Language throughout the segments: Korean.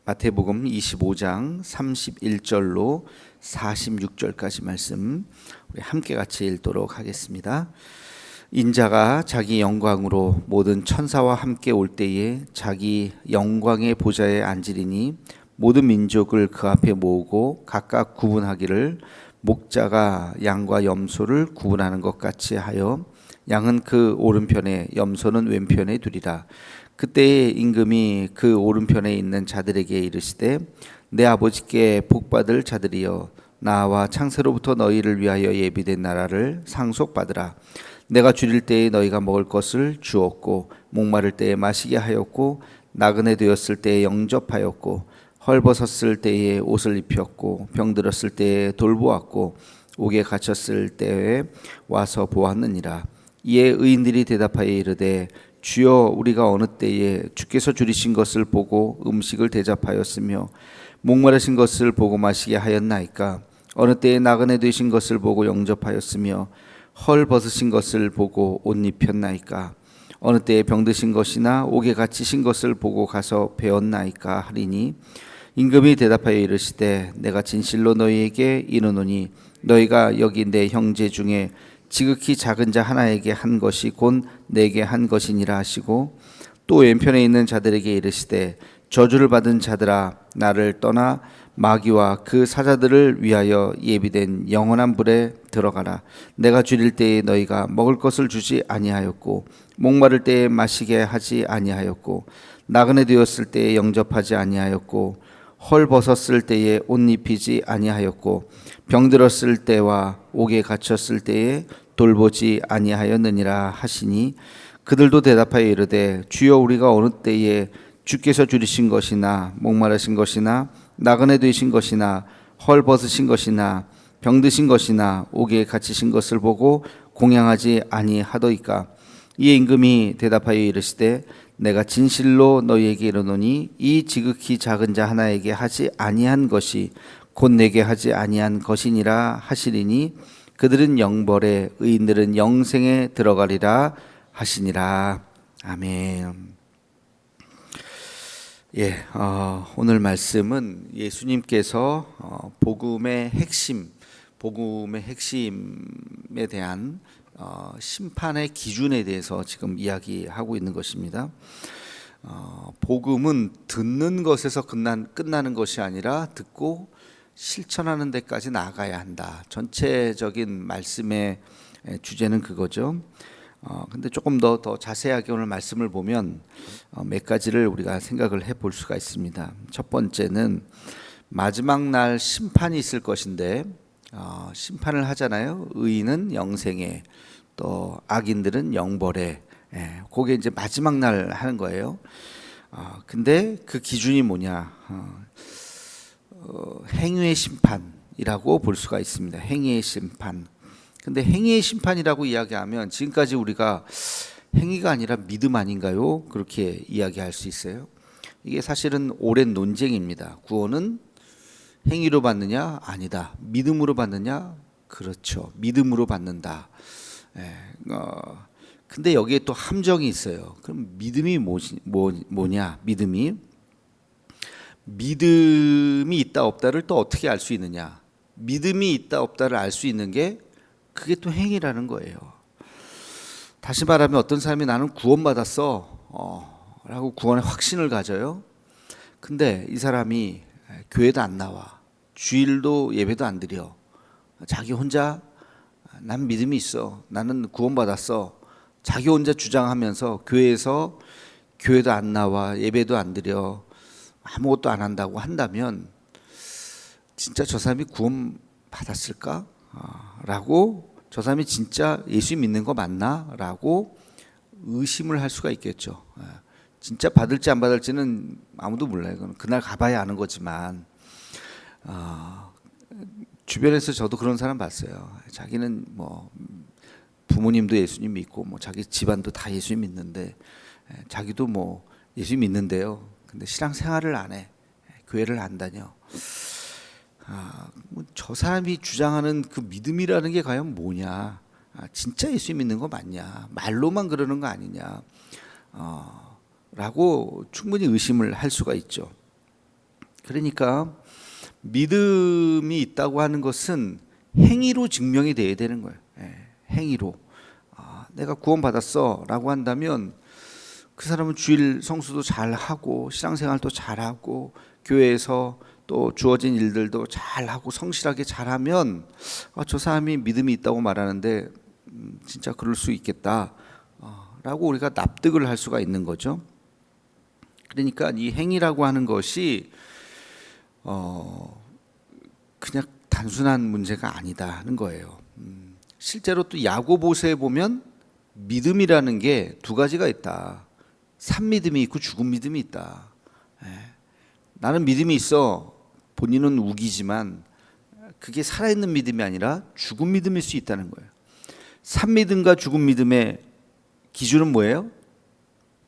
마태복음 25장 31절로 46절까지 말씀 우리 함께 같이 읽도록 하겠습니다. 인자가 자기 영광으로 모든 천사와 함께 올 때에 자기 영광의 보좌에 앉으리니 모든 민족을 그 앞에 모으고 각각 구분하기를 목자가 양과 염소를 구분하는 것 같이 하여 양은 그 오른편에 염소는 왼편에 두리라. 그때에 임금이 그 오른편에 있는 자들에게 이르시되 내 아버지께 복받을 자들이여 나와 창세로부터 너희를 위하여 예비된 나라를 상속받으라. 내가 줄일 때에 너희가 먹을 것을 주었고 목마를 때에 마시게 하였고 나그네 되었을 때에 영접하였고 헐벗었을 때에 옷을 입혔고 병들었을 때에 돌보았고 옥에 갇혔을 때에 와서 보았느니라. 이에 의인들이 대답하여 이르되 주여 우리가 어느 때에 주께서 줄이신 것을 보고 음식을 대접하였으며 목마르신 것을 보고 마시게 하였나이까. 어느 때에 나그네 되신 것을 보고 영접하였으며 헐 벗으신 것을 보고 옷 입혔나이까. 어느 때에 병드신 것이나 옥에 갇히신 것을 보고 가서 배웠나이까 하리니 임금이 대답하여 이르시되 내가 진실로 너희에게 이르노니 너희가 여기 내 형제 중에 지극히 작은 자 하나에게 한 것이 곧 내게 한 것이니라 하시고 또 왼편에 있는 자들에게 이르시되 저주를 받은 자들아 나를 떠나 마귀와 그 사자들을 위하여 예비된 영원한 불에 들어가라. 내가 줄일 때에 너희가 먹을 것을 주지 아니하였고 목마를 때에 마시게 하지 아니하였고 나그네 되었을 때에 영접하지 아니하였고 헐 벗었을 때에 옷 입히지 아니하였고 병들었을 때와 옥에 갇혔을 때에 돌보지 아니하였느니라 하시니 그들도 대답하여 이르되 주여 우리가 어느 때에 주께서 줄이신 것이나 목마르신 것이나 나그네 되신 것이나 헐 벗으신 것이나 병드신 것이나 옥에 갇히신 것을 보고 공양하지 아니하더이까. 이에 임금이 대답하여 이르시되 내가 진실로 너희에게 이르노니 이 지극히 작은 자 하나에게 하지 아니한 것이 곧 내게 하지 아니한 것이니라 하시리니 그들은 영벌에 의인들은 영생에 들어가리라 하시니라. 아멘. 오늘 말씀은 예수님께서 복음의 핵심에 대한 심판의 기준에 대해서 지금 이야기하고 있는 것입니다. 복음은 듣는 것에서 끝나는 것이 아니라 듣고 실천하는 데까지 나아가야 한다. 전체적인 말씀의 주제는 그거죠. 근데 조금 더 자세하게 오늘 말씀을 보면 몇 가지를 우리가 생각을 해볼 수가 있습니다. 첫 번째는 마지막 날 심판이 있을 것인데 심판을 하잖아요. 의인은 영생에 또 악인들은 영벌에. 그게 이제 마지막 날 하는 거예요. 근데 그 기준이 뭐냐? 행위의 심판이라고 볼 수가 있습니다. 행위의 심판. 근데 행위의 심판이라고 이야기하면 지금까지 우리가 행위가 아니라 믿음 아닌가요? 그렇게 이야기할 수 있어요. 이게 사실은 오랜 논쟁입니다. 구원은 행위로 받느냐? 아니다. 믿음으로 받느냐? 그렇죠. 믿음으로 받는다. 근데 여기에 또 함정이 있어요. 그럼 믿음이 뭐냐? 믿음이 있다 없다를 또 어떻게 알 수 있느냐? 믿음이 있다 없다를 알 수 있는 게 그게 또 행위라는 거예요. 다시 말하면 어떤 사람이 나는 구원받았어 라고 구원의 확신을 가져요. 근데 이 사람이 교회도 안 나와, 주일도 예배도 안 드려, 자기 혼자 난 믿음이 있어, 나는 구원받았어, 자기 혼자 주장하면서 교회에서 교회도 안 나와, 예배도 안 드려, 아무것도 안 한다고 한다면 진짜 저 사람이 구원 받았을까? 라고, 저 사람이 진짜 예수 믿는 거 맞나? 라고 의심을 할 수가 있겠죠. 진짜 받을지 안 받을지는 아무도 몰라요. 그날 가봐야 아는 거지만 주변에서 저도 그런 사람 봤어요. 자기는 뭐 부모님도 예수님 믿고 뭐 자기 집안도 다 예수님 믿는데 자기도 뭐 예수님 믿는데요. 근데 신앙생활을 안 해. 교회를 안 다녀. 저 사람이 주장하는 그 믿음이라는 게 과연 뭐냐? 진짜 예수 믿는 거 맞냐? 말로만 그러는 거 아니냐? 라고 충분히 의심을 할 수가 있죠. 그러니까 믿음이 있다고 하는 것은 행위로 증명이 돼야 되는 거예요. 행위로. 내가 구원받았어 라고 한다면 그 사람은 주일 성수도 잘하고 신앙생활도 잘하고 교회에서 또 주어진 일들도 잘하고 성실하게 잘하면 저 사람이 믿음이 있다고 말하는데 진짜 그럴 수 있겠다 라고 우리가 납득을 할 수가 있는 거죠. 그러니까 이 행위라고 하는 것이 그냥 단순한 문제가 아니다는 거예요. 실제로 또 야고보서에 보면 믿음이라는 게 두 가지가 있다. 산 믿음이 있고 죽은 믿음이 있다. 나는 믿음이 있어. 본인은 우기지만 그게 살아있는 믿음이 아니라 죽은 믿음일 수 있다는 거예요. 산 믿음과 죽은 믿음의 기준은 뭐예요?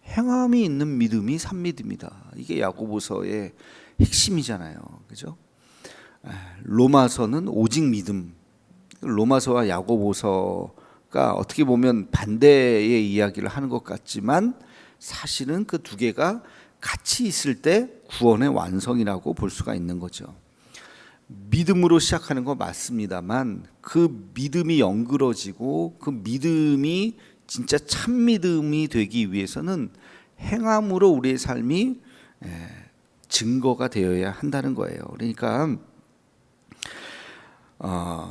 행함이 있는 믿음이 산 믿음이다. 이게 야고보서의 핵심이잖아요. 그죠? 로마서는 오직 믿음. 로마서와 야고보서가 어떻게 보면 반대의 이야기를 하는 것 같지만 사실은 그 두 개가 같이 있을 때 구원의 완성이라고 볼 수가 있는 거죠. 믿음으로 시작하는 거 맞습니다만 그 믿음이 연그러지고 그 믿음이 진짜 참 믿음이 되기 위해서는 행함으로 우리의 삶이 증거가 되어야 한다는 거예요. 그러니까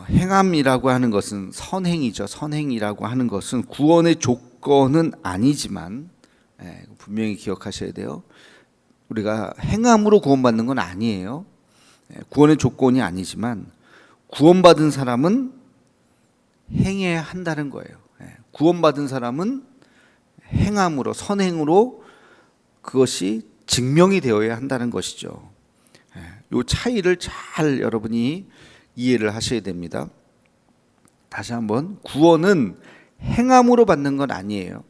행함이라고 하는 것은 선행이죠. 선행이라고 하는 것은 구원의 조건은 아니지만 분명히 기억하셔야 돼요. 우리가 행함으로 구원받는 건 아니에요. 구원의 조건이 아니지만 구원받은 사람은 행해야 한다는 거예요. 구원받은 사람은 행함으로 선행으로 그것이 증명이 되어야 한다는 것이죠. 이 차이를 잘 여러분이 이해를 하셔야 됩니다. 다시 한번 구원은 행함으로 받는 건 아니에요.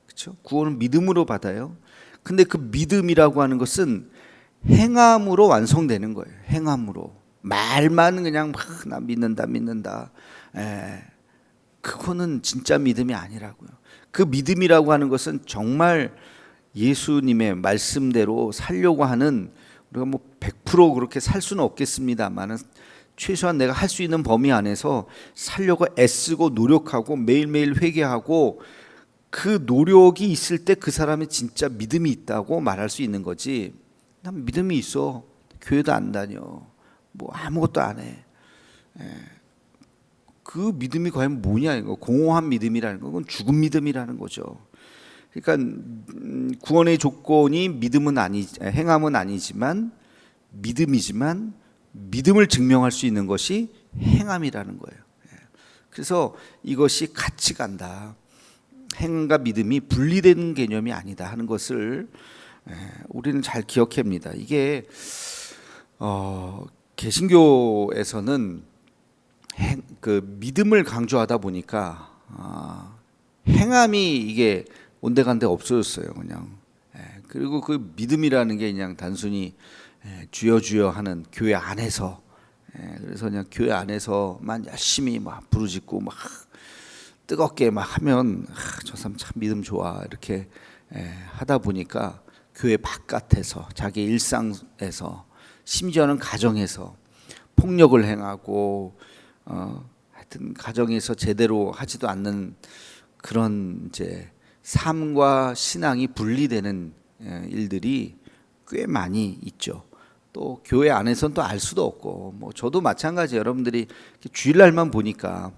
그렇죠? 구원은 믿음으로 받아요. 근데 그 믿음이라고 하는 것은 행함으로 완성되는 거예요. 행함으로. 말만 그냥 막 나 믿는다. 그거는 진짜 믿음이 아니라고요. 그 믿음이라고 하는 것은 정말 예수님의 말씀대로 살려고 하는, 우리가 뭐 100% 그렇게 살 수는 없겠습니다만은 최소한 내가 할 수 있는 범위 안에서 살려고 애쓰고 노력하고 매일매일 회개하고 그 노력이 있을 때 그 사람이 진짜 믿음이 있다고 말할 수 있는 거지. 난 믿음이 있어. 교회도 안 다녀. 뭐 아무것도 안 해. 그 믿음이 과연 뭐냐 이거. 공허한 믿음이라는 건 죽은 믿음이라는 거죠. 그러니까 구원의 조건이 믿음은 행함은 아니지만 믿음이지만 믿음을 증명할 수 있는 것이 행함이라는 거예요. 그래서 이것이 같이 간다. 행함과 믿음이 분리된 개념이 아니다 하는 것을 우리는 잘 기억해야 합니다. 이게 개신교에서는 그 믿음을 강조하다 보니까 행함이 이게 온데간데 없어졌어요. 그냥. 그리고 그 믿음이라는 게 그냥 단순히 주여 주여 하는 교회 안에서, 그래서 그냥 교회 안에서만 열심히 막 부르짖고 막 뜨겁게 막 하면 저 사람 참 믿음 좋아 이렇게 하다 보니까 교회 바깥에서 자기 일상에서 심지어는 가정에서 폭력을 행하고 하여튼 가정에서 제대로 하지도 않는 그런 이제 삶과 신앙이 분리되는 일들이 꽤 많이 있죠. 또 교회 안에서는 또 알 수도 없고, 뭐 저도 마찬가지. 여러분들이 주일날만 보니까,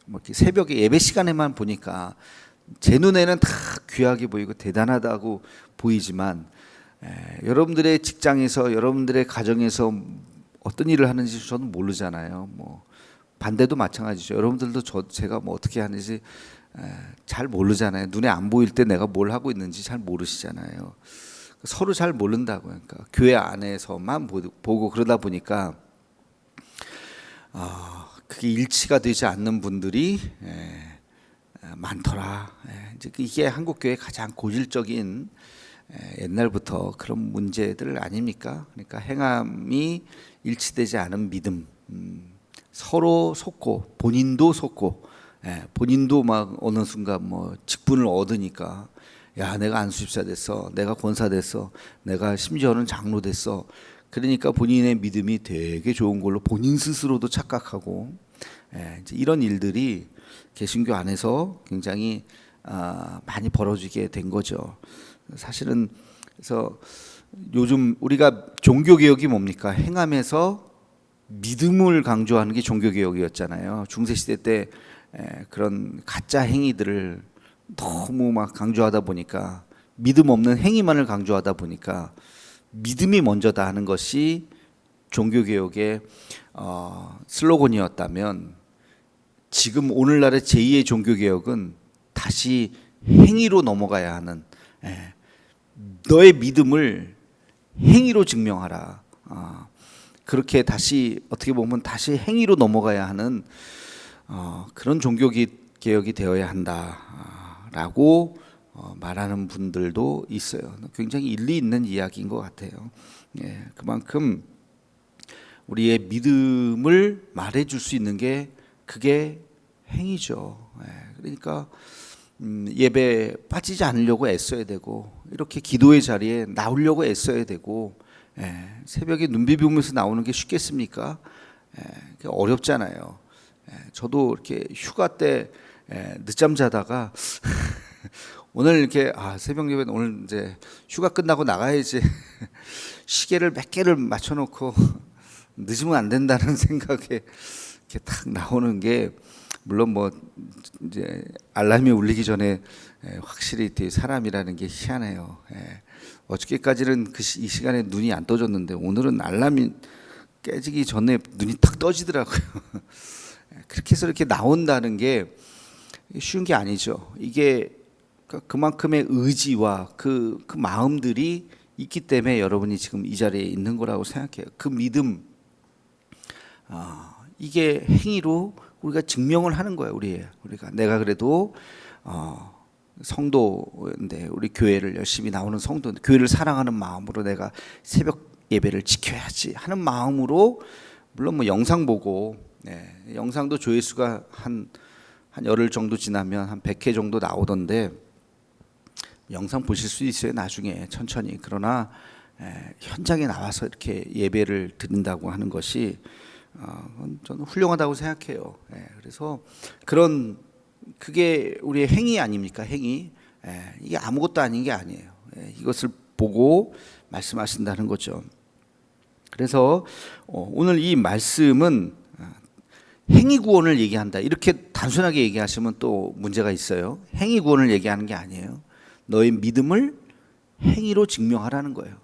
뭐 이렇게 새벽에 예배 시간에만 보니까 제 눈에는 다 귀하게 보이고 대단하다고 보이지만 여러분들의 직장에서, 여러분들의 가정에서 어떤 일을 하는지 저는 모르잖아요. 뭐 반대도 마찬가지죠. 여러분들도 제가 뭐 어떻게 하는지 잘 모르잖아요. 눈에 안 보일 때 내가 뭘 하고 있는지 잘 모르시잖아요. 서로 잘 모른다고요. 그러니까 교회 안에서만 보고 그러다 보니까 그게 일치가 되지 않는 분들이 많더라. 이제 이게 한국 교회의 가장 고질적인 옛날부터 그런 문제들 아닙니까? 그러니까 행함이 일치되지 않은 믿음, 서로 속고 본인도 속고, 본인도 막 어느 순간 뭐 직분을 얻으니까 야 내가 안수집사 됐어, 내가 권사 됐어, 내가 심지어는 장로 됐어. 그러니까 본인의 믿음이 되게 좋은 걸로 본인 스스로도 착각하고, 이제 이런 일들이 개신교 안에서 굉장히 많이 벌어지게 된 거죠. 사실은 그래서 요즘 우리가 종교개혁이 뭡니까? 행함에서 믿음을 강조하는 게 종교개혁이었잖아요. 중세시대 때 그런 가짜 행위들을 너무 막 강조하다 보니까, 믿음 없는 행위만을 강조하다 보니까 믿음이 먼저다 하는 것이 종교개혁의 슬로건이었다면, 지금 오늘날의 제2의 종교개혁은 다시 행위로 넘어가야 하는, 너의 믿음을 행위로 증명하라. 그렇게 다시 어떻게 보면 다시 행위로 넘어가야 하는 그런 종교개혁이 되어야 한다라고 말하는 분들도 있어요. 굉장히 일리 있는 이야기인 것 같아요. 그만큼 우리의 믿음을 말해줄 수 있는 게 그게 행위죠. 그러니까 예배 빠지지 않으려고 애써야 되고, 이렇게 기도의 자리에 나오려고 애써야 되고, 새벽에 눈 비비면서 나오는 게 쉽겠습니까? 어렵잖아요. 저도 이렇게 휴가 때 늦잠 자다가 오늘 이렇게 새벽 예배 오늘 이제 휴가 끝나고 나가야지 시계를 몇 개를 맞춰놓고 늦으면 안 된다는 생각에 이렇게 딱 나오는 게, 물론 뭐 이제 알람이 울리기 전에 확실히 사람이라는 게 희한해요. 어저께까지는 이 시간에 눈이 안 떠졌는데 오늘은 알람이 깨지기 전에 눈이 탁 떠지더라고요. 그렇게 해서 이렇게 나온다는 게 쉬운 게 아니죠. 이게 그만큼의 의지와 그 마음들이 있기 때문에 여러분이 지금 이 자리에 있는 거라고 생각해요. 그 믿음, 이게 행위로 우리가 증명을 하는 거예요. 우리가 내가 그래도 성도인데, 우리 교회를 열심히 나오는 성도인데, 교회를 사랑하는 마음으로 내가 새벽 예배를 지켜야지 하는 마음으로, 물론 뭐 영상 보고, 영상도 조회수가 한 열흘 정도 지나면 한 100회 정도 나오던데, 영상 보실 수 있어요, 나중에 천천히. 그러나 현장에 나와서 이렇게 예배를 드린다고 하는 것이 저는 훌륭하다고 생각해요. 그래서 그게 우리의 행위 아닙니까? 행위. 이게 아무것도 아닌 게 아니에요. 이것을 보고 말씀하신다는 거죠. 그래서 오늘 이 말씀은 행위 구원을 얘기한다, 이렇게 단순하게 얘기하시면 또 문제가 있어요. 행위 구원을 얘기하는 게 아니에요. 너의 믿음을 행위로 증명하라는 거예요.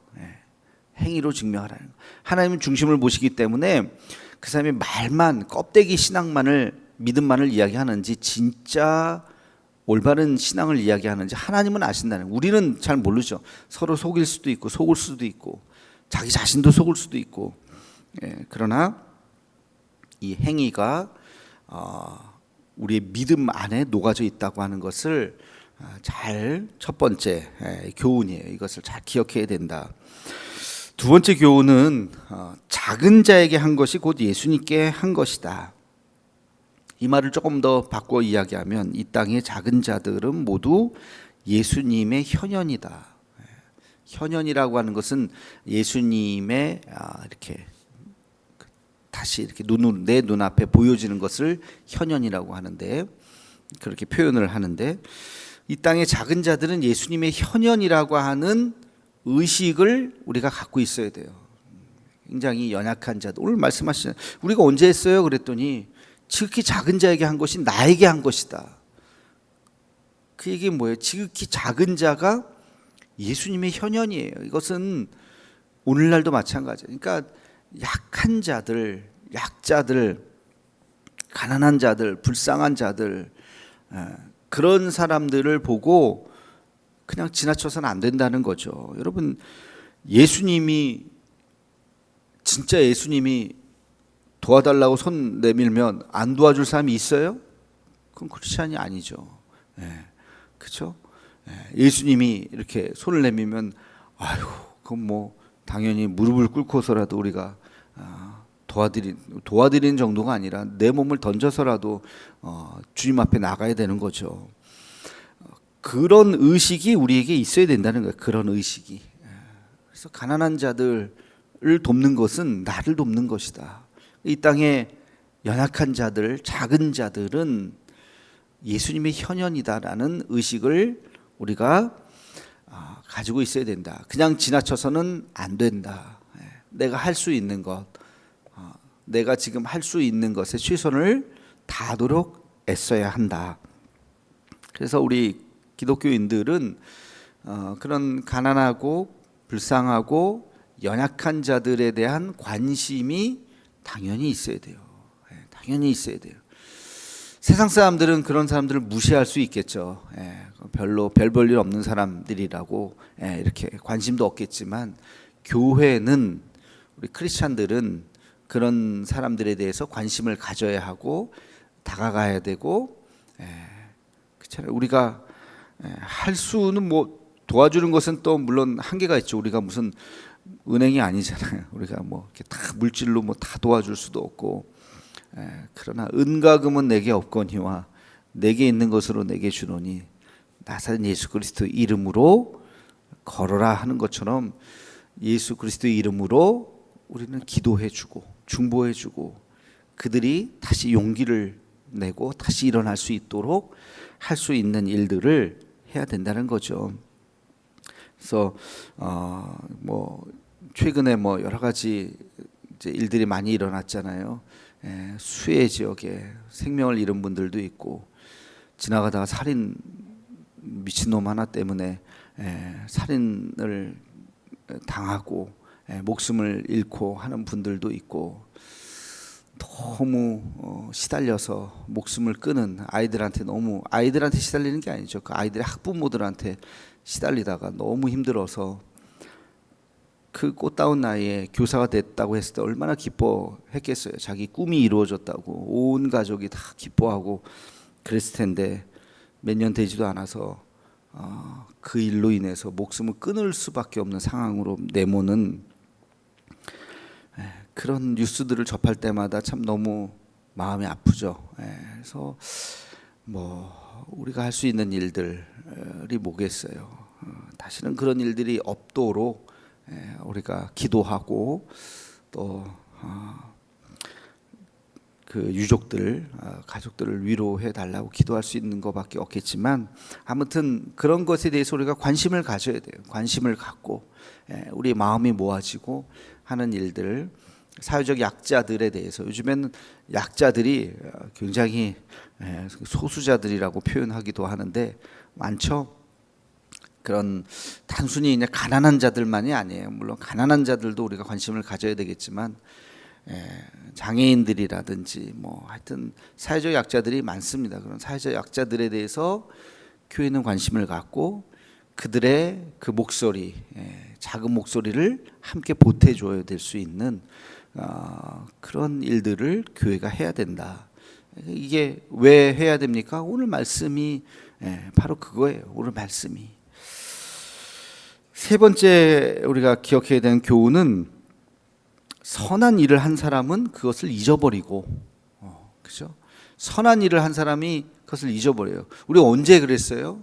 행위로 증명하라는 거예요. 하나님은 중심을 보시기 때문에 그 사람이 말만, 껍데기 신앙만을, 믿음만을 이야기하는지 진짜 올바른 신앙을 이야기하는지 하나님은 아신다는 거예요. 우리는 잘 모르죠. 서로 속일 수도 있고 속을 수도 있고 자기 자신도 속을 수도 있고. 그러나 이 행위가 우리의 믿음 안에 녹아져 있다고 하는 것을 첫 번째 교훈이에요. 이것을 잘 기억해야 된다. 두 번째 교훈은 작은 자에게 한 것이 곧 예수님께 한 것이다. 이 말을 조금 더 바꿔 이야기하면, 이 땅의 작은 자들은 모두 예수님의 현현이다. 현현이라고 하는 것은 예수님의 이렇게 다시 이렇게 내 눈앞에 보여지는 것을 현현이라고 하는데, 그렇게 표현을 하는데, 이 땅의 작은 자들은 예수님의 현현이라고 하는 의식을 우리가 갖고 있어야 돼요. 굉장히 연약한 자들, 오늘 말씀하시잖아요. 우리가 언제 했어요? 그랬더니 지극히 작은 자에게 한 것이 나에게 한 것이다. 그 얘기 뭐예요? 지극히 작은 자가 예수님의 현현이에요. 이것은 오늘날도 마찬가지예요. 그러니까 약한 자들, 약자들, 가난한 자들, 불쌍한 자들, 그런 사람들을 보고 그냥 지나쳐서는 안 된다는 거죠. 여러분, 진짜 예수님이 도와달라고 손 내밀면 안 도와줄 사람이 있어요? 그건 크리스찬이 아니죠. 그렇죠? 예수님이 이렇게 손을 내밀면 그건 뭐 당연히 무릎을 꿇고서라도 우리가 도와드리는 정도가 아니라 내 몸을 던져서라도 주님 앞에 나가야 되는 거죠. 그런 의식이 우리에게 있어야 된다는 거예요. 그런 의식이. 그래서 가난한 자들, 돕는 것은 나를 돕는 것이다. 이 땅에 연약한 자들, 작은 자들은 예수님의 현현이다라는 의식을 우리가 가지고 있어야 된다. 그냥 지나쳐서는 안 된다. 내가 할 수 있는 것, 내가 지금 할 수 있는 것에 최선을 다하도록 애써야 한다. 그래서 우리 기독교인들은 그런 가난하고 불쌍하고 연약한 자들에 대한 관심이 당연히 있어야 돼요. 당연히 있어야 돼요. 세상 사람들은 그런 사람들을 무시할 수 있겠죠. 별로 별 볼 일 없는 사람들이라고 이렇게 관심도 없겠지만, 교회는, 우리 크리스찬들은 그런 사람들에 대해서 관심을 가져야 하고 다가가야 되고, 그렇잖아요. 우리가 할 수는 뭐 도와주는 것은 또 물론 한계가 있죠. 우리가 무슨 은행이 아니잖아요. 우리가 뭐 이렇게 다 물질로 뭐 다 도와줄 수도 없고, 그러나 은과 금은 내게 없거니와 내게 있는 것으로 내게 주노니 나사렛 예수 그리스도 이름으로 걸어라 하는 것처럼, 예수 그리스도의 이름으로 우리는 기도해주고 중보해주고 그들이 다시 용기를 내고 다시 일어날 수 있도록 할 수 있는 일들을 해야 된다는 거죠. 그래서 뭐 최근에 뭐 여러 가지 이제 일들이 많이 일어났잖아요. 수해 지역에 생명을 잃은 분들도 있고, 지나가다가 살인 미친놈 하나 때문에 살인을 당하고 목숨을 잃고 하는 분들도 있고, 너무 시달려서 목숨을 끊은 아이들한테, 너무 아이들한테 시달리는 게 아니죠. 그 아이들의 학부모들한테 시달리다가 너무 힘들어서 그 꽃다운 나이에 교사가 됐다고 했을 때 얼마나 기뻐했겠어요. 자기 꿈이 이루어졌다고 온 가족이 다 기뻐하고 그랬을 텐데, 몇 년 되지도 않아서 그 일로 인해서 목숨을 끊을 수밖에 없는 상황으로 내모는 그런 뉴스들을 접할 때마다 참 너무 마음이 아프죠. 그래서 뭐 우리가 할 수 있는 일들이 뭐겠어요. 다시는 그런 일들이 없도록 우리가 기도하고 또 그 유족들, 가족들을 위로해 달라고 기도할 수 있는 것밖에 없겠지만, 아무튼 그런 것에 대해서 우리가 관심을 가져야 돼요. 관심을 갖고 우리 마음이 모아지고 하는 일들, 사회적 약자들에 대해서, 요즘에는 약자들이 굉장히 소수자들이라고 표현하기도 하는데 많죠. 그런 단순히 그냥 가난한 자들만이 아니에요. 물론 가난한 자들도 우리가 관심을 가져야 되겠지만, 장애인들이라든지 뭐 하여튼 사회적 약자들이 많습니다. 그런 사회적 약자들에 대해서 교회는 관심을 갖고 그들의 그 목소리, 작은 목소리를 함께 보태줘야 될 수 있는 그런 일들을 교회가 해야 된다. 이게 왜 해야 됩니까? 오늘 말씀이 바로 그거예요. 오늘 말씀이. 세 번째 우리가 기억해야 되는 교훈은, 선한 일을 한 사람은 그것을 잊어버리고, 그죠? 선한 일을 한 사람이 그것을 잊어버려요. 우리 언제 그랬어요?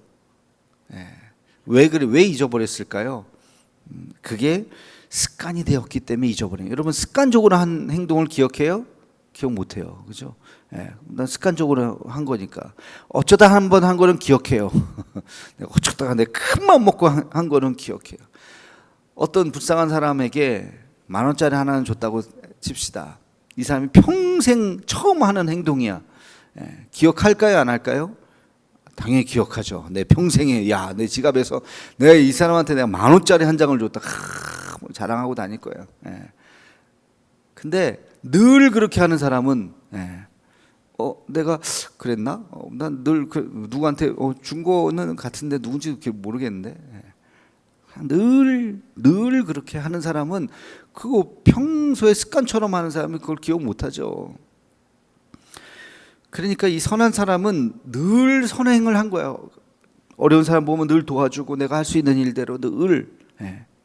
왜 그래? 왜 잊어버렸을까요? 그게 습관이 되었기 때문에 잊어버려요. 여러분, 습관적으로 한 행동을 기억해요? 기억 못해요, 그죠? 난 습관적으로 한 거니까. 어쩌다 한 번 한 거는 기억해요. 내가 어쩌다가 내 큰 맘 먹고 한 거는 기억해요. 어떤 불쌍한 사람에게 10,000원짜리 하나는 줬다고 칩시다. 이 사람이 평생 처음 하는 행동이야. 기억할까요, 안 할까요? 당연히 기억하죠. 내 평생에, 야, 내 지갑에서 내가 이 사람한테 내가 10,000원짜리 한 장을 줬다. 뭐 자랑하고 다닐 거예요. 근데 늘 그렇게 하는 사람은, 내가 그랬나? 난 늘 누구한테 준 거는 같은데 누군지 모르겠는데. 늘 그렇게 하는 사람은, 그거 평소에 습관처럼 하는 사람은 그걸 기억 못하죠. 그러니까 이 선한 사람은 늘 선행을 한 거예요. 어려운 사람 보면 늘 도와주고 내가 할 수 있는 일대로 늘.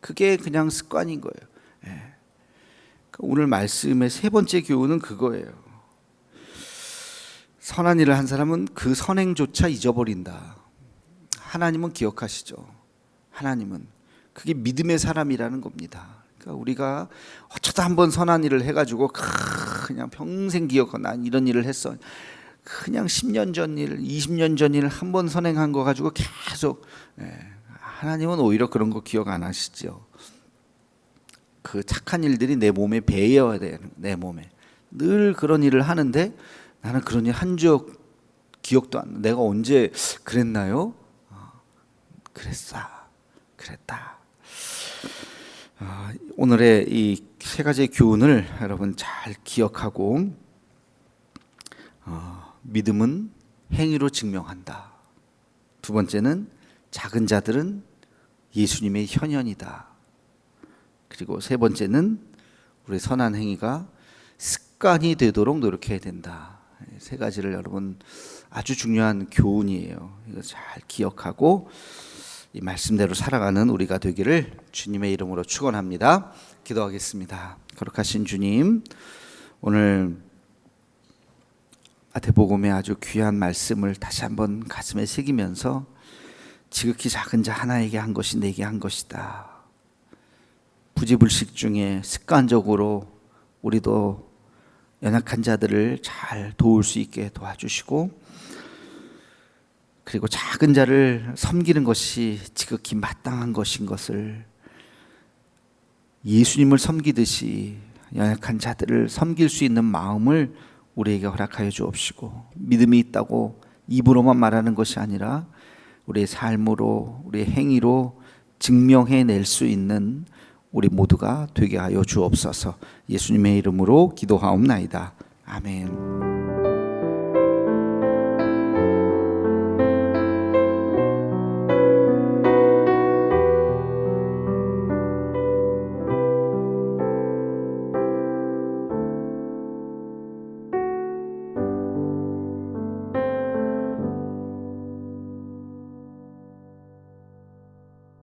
그게 그냥 습관인 거예요. 오늘 말씀의 세 번째 교훈은 그거예요. 선한 일을 한 사람은 그 선행조차 잊어버린다. 하나님은 기억하시죠. 하나님은. 그게 믿음의 사람이라는 겁니다. 그러니까 우리가 어쩌다 한번 선한 일을 해가지고 그냥 평생 기억하고 난 이런 일을 했어. 그냥 10년 전 일, 20년 전 일 한 번 선행한 거 가지고 계속 하나님은 오히려 그런 거 기억 안 하시죠. 그 착한 일들이 내 몸에 배어야 돼. 내 몸에 늘 그런 일을 하는데 나는 그런 일 한 적 기억도 안 나. 내가 언제 그랬나요? 그랬다. 오늘의 이 세 가지의 교훈을 여러분 잘 기억하고 믿음은 행위로 증명한다. 두 번째는 작은 자들은 예수님의 현현이다. 그리고 세 번째는 우리 선한 행위가 습관이 되도록 노력해야 된다. 세 가지를 여러분 아주 중요한 교훈이에요. 이거 잘 기억하고 이 말씀대로 살아가는 우리가 되기를 주님의 이름으로 축원합니다. 기도하겠습니다. 거룩하신 주님, 오늘 마태복음의 아주 귀한 말씀을 다시 한번 가슴에 새기면서 지극히 작은 자 하나에게 한 것이 내게 한 것이다. 부지불식 중에 습관적으로 우리도 연약한 자들을 잘 도울 수 있게 도와주시고, 그리고 작은 자를 섬기는 것이 지극히 마땅한 것인 것을 예수님을 섬기듯이 연약한 자들을 섬길 수 있는 마음을 우리에게 허락하여 주옵시고, 믿음이 있다고 입으로만 말하는 것이 아니라 우리의 삶으로, 우리의 행위로 증명해낼 수 있는 우리 모두가 되게 하여 주옵소서. 예수님의 이름으로 기도하옵나이다. 아멘.